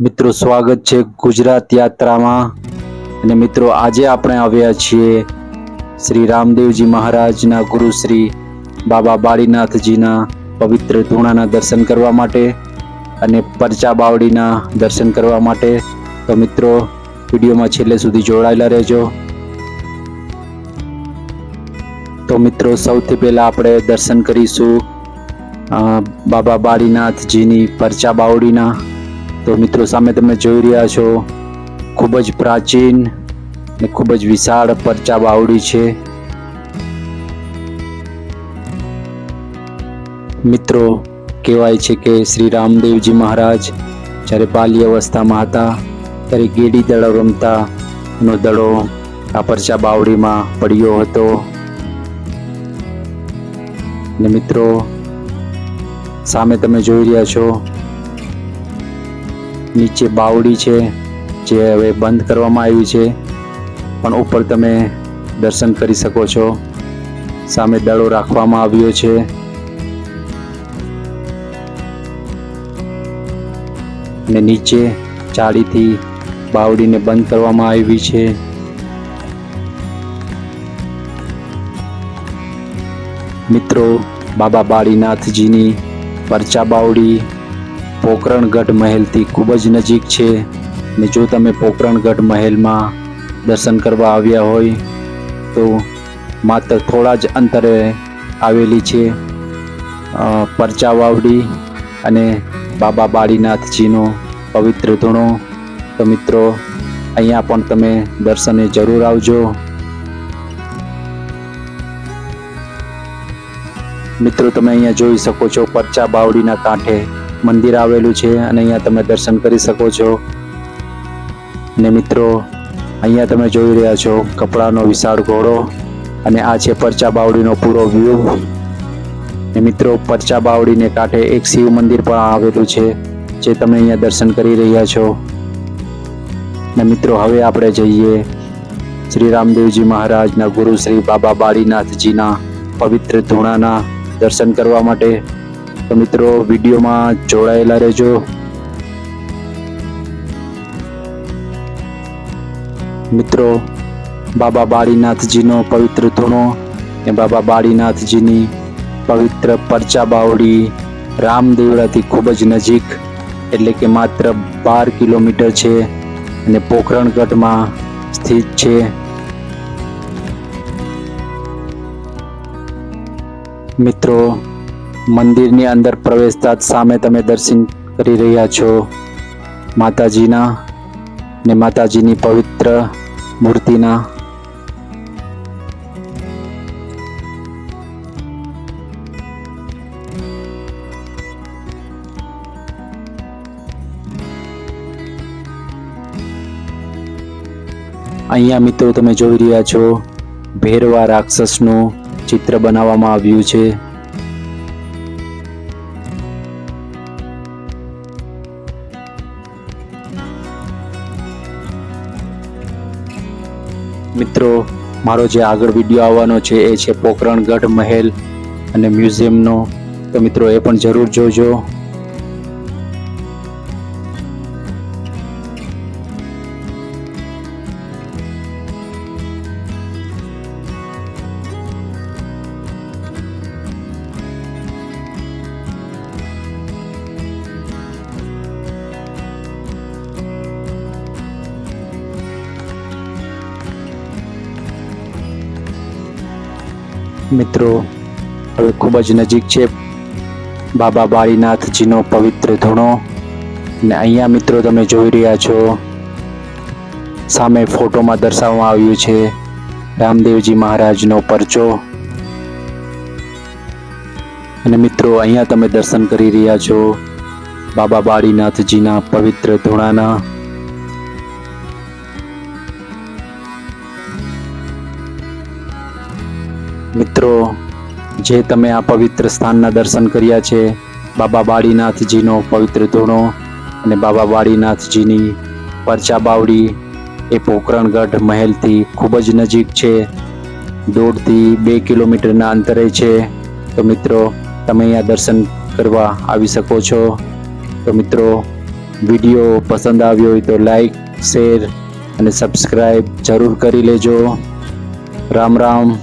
મિત્રો સ્વાગત છે ગુજરાત યાત્રામાં। અને મિત્રો આજે આપણે આવ્યા છીએ શ્રી રામદેવજી મહારાજના ગુરુ શ્રી બાબા બાળીનાથજીના પવિત્ર ધૂણાના દર્શન કરવા માટે અને પરચા બાવડીના દર્શન કરવા માટે। તો મિત્રો વિડીયોમાં છેલ્લે સુધી જોડાયેલા રહેજો। તો મિત્રો સૌથી પહેલા આપણે દર્શન કરીશું બાબા બાળીનાથજીની પરચા બાવડીના। તો મિત્રો સામે તમે જોઈ રહ્યા છો ખૂબ જ પ્રાચીન અને ખૂબ જ વિશાળ પરચા બાવડી છે। મિત્રો કહેવાય છે કે શ્રી રામદેવજી મહારાજ જ્યારે બાલ્ય અવસ્થામાં હતા ત્યારે ગેડી દડો રમતા નો દડો આ પરચા બાવડીમાં પડ્યો હતો। ને મિત્રો સામે તમે જોઈ રહ્યા છો નીચે બાવડી છે જે હવે બંધ કરવામાં આવી છે, પણ ઉપર તમે દર્શન કરી શકો છો। સામે દડો રાખવામાં આવ્યો છે અને નીચે જાળીથી બાવડીને બંધ કરવામાં આવી છે। મિત્રો બાબા બાળીનાથજીની પરચા બાવડી પોકરણગઢ મહેલથી ખૂબ જ નજીક છે। ને જો તમે પોકરણગઢ મહેલમાં દર્શન કરવા આવ્યા હોય તો માત્ર થોડા જ અંતરે આવેલી છે પરચા બાવડી અને બાબા બાળીનાથજીનો પવિત્ર ધૂણો। તો મિત્રો અહીંયા પણ તમે દર્શને જરૂર આવજો। મિત્રો તમે અહીંયા જોઈ શકો છો પરચા બાવડીના કાંઠે મંદિર આવેલું છે અને અહીંયા તમે દર્શન કરી શકો છો। અને મિત્રો અહીંયા તમે જોઈ રહ્યા છો કપડાનો વિશાળ ઘોડો અને આ છે પરચા બાવડીનો પૂરો વ્યૂ। ને મિત્રો પરચા બાવડીને કાંઠે એક શિવ મંદિર પણ આવેલું છે જે તમે અહીંયા દર્શન કરી રહ્યા છો। ને મિત્રો હવે આપણે જઈએ શ્રી રામદેવજી મહારાજના ગુરુ શ્રી બાબા બાળીનાથજીના પવિત્ર ધૂણાના દર્શન કરવા માટે। તો મિત્રો વિડીયોમાં જોડાયેલા રહેજો। મિત્રો બાબા બાળીનાથજીનો પવિત્ર ધૂણો ને બાબા બાળીનાથજીની પવિત્ર પરચા બાવડી રામદેવરાથી ખૂબ જ નજીક એટલે કે માત્ર 12 કિલોમીટર છે અને પોકરણગઢમાં સ્થિત છે। મિત્રો મંદિરની અંદર પ્રવેશતા જ સામે તમે દર્શન કરી રહ્યા છો માતાજીના ને માતાજીની પવિત્ર મૂર્તિના। અહીંયા મિત્રો તમે જોઈ રહ્યા છો ભેરવા રાક્ષસનું ચિત્ર બનાવવામાં આવ્યું છે। મિત્રો મારો જે આગળ વિડીયો આવવાનો છે એ છે પોકરણગઢ મહેલ અને મ્યુઝિયમનો। તો મિત્રો એ પણ જરૂર જોજો। મિત્રો હવે ખૂબ જ નજીક છે બાબા બાળીનાથજીનો પવિત્ર ધૂણો ને અહીંયા મિત્રો તમે જોઈ રહ્યા છો સામે ફોટોમાં દર્શાવવામાં આવ્યું છે રામદેવજી મહારાજનો પરચો। અને મિત્રો અહીંયા તમે દર્શન કરી રહ્યા છો બાબા બાળીનાથજીના પવિત્ર ધૂણાના। મિત્રો જે તમે આ પવિત્ર સ્થાનના દર્શન કર્યા છે બાબા બાળીનાથજીનો પવિત્ર ધૂણો અને બાબા બાળીનાથજીની પરચા બાવડી એ પોકરણગઢ મહેલથી ખૂબ જ નજીક છે, 1.5 થી 2 કિલોમીટરના અંતરે છે। તો મિત્રો તમે અહીંયા દર્શન કરવા આવી શકો છો। તો મિત્રો વિડીયો પસંદ આવ્યો હોય તો લાઈક, શેર અને સબસ્ક્રાઈબ જરૂર કરી લેજો. રામ રામ.